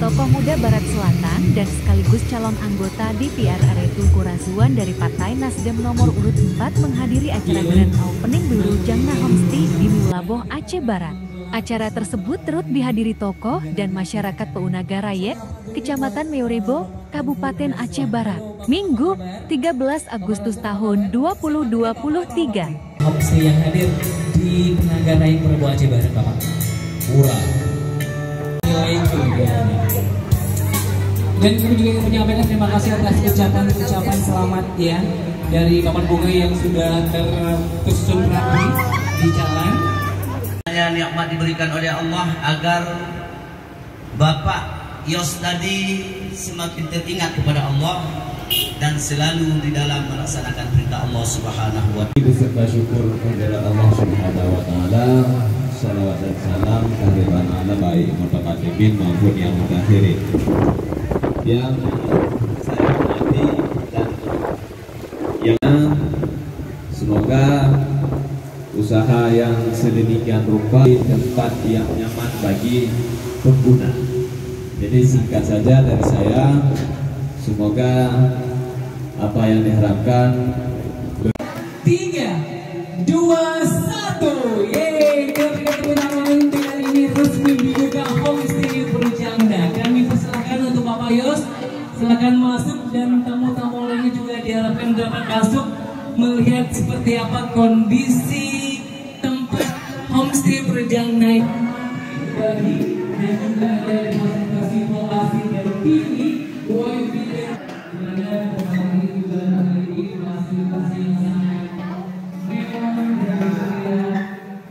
tokoh muda Barat Selatan dan sekaligus calon anggota DPR RI Tungku Razwan dari Partai Nasdem nomor urut 4 menghadiri acara grand opening Wilujengna Homestay di Mulaboh, Aceh Barat. Acara tersebut turut dihadiri tokoh dan masyarakat Peunaga Rayet, Kecamatan Meorebo, Kabupaten Aceh Barat, Minggu 13 Agustus tahun 2023. Homestay yang hadir di Peunaga Rayet Meorebo Aceh Barat, Bapak. Murah. Nilai kemudiannya. Dan kami juga ingin menyampaikan terima kasih atas ucapan selamat ya dari Bapak Bunga yang sudah tersusun rapi di jalan. Nikmat diberikan oleh Allah agar Bapak Yos tadi semakin teringat kepada Allah dan selalu di dalam melaksanakan perintah Allah Subhanahu wa Ta'ala. Beserta syukur kepada Allah Subhanahu wa Ta'ala, salawat dan salam kehadiran Allah baik mutaqaddimin maupun yang mutakhirin. Yang saya hormati dan yang semoga usaha yang sedemikian rupa di tempat yang nyaman bagi pengguna. Jadi singkat saja dari saya, semoga apa yang diharapkan. 3, 2, 1, yeay! Kemudian dengan ini resmi dibuka Homestay Wilujengna. Kami persilakan untuk Bapak Yos, silakan masuk dan tamu-tamu lainnya juga diharapkan dapat masuk melihat seperti apa kondisi Homestay Wilujengna bagi dan juga ada masing-masing lokasi dari pilih YB di mana bersama ini juga memiliki masing-masing sangat memang dan juga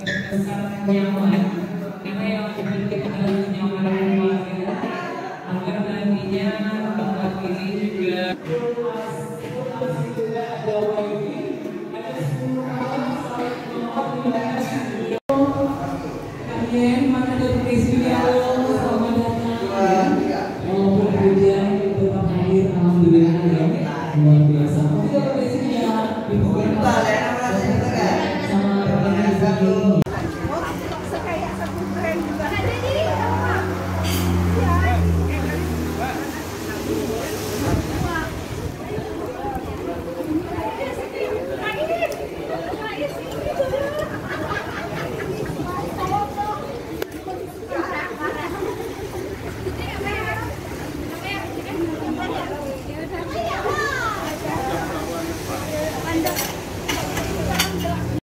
kebesaran nyaman karena yang memiliki adalah kenyamanan keluarga agar nantinya tempat ini juga luas juga ada YB ada semua saling mengoordinasi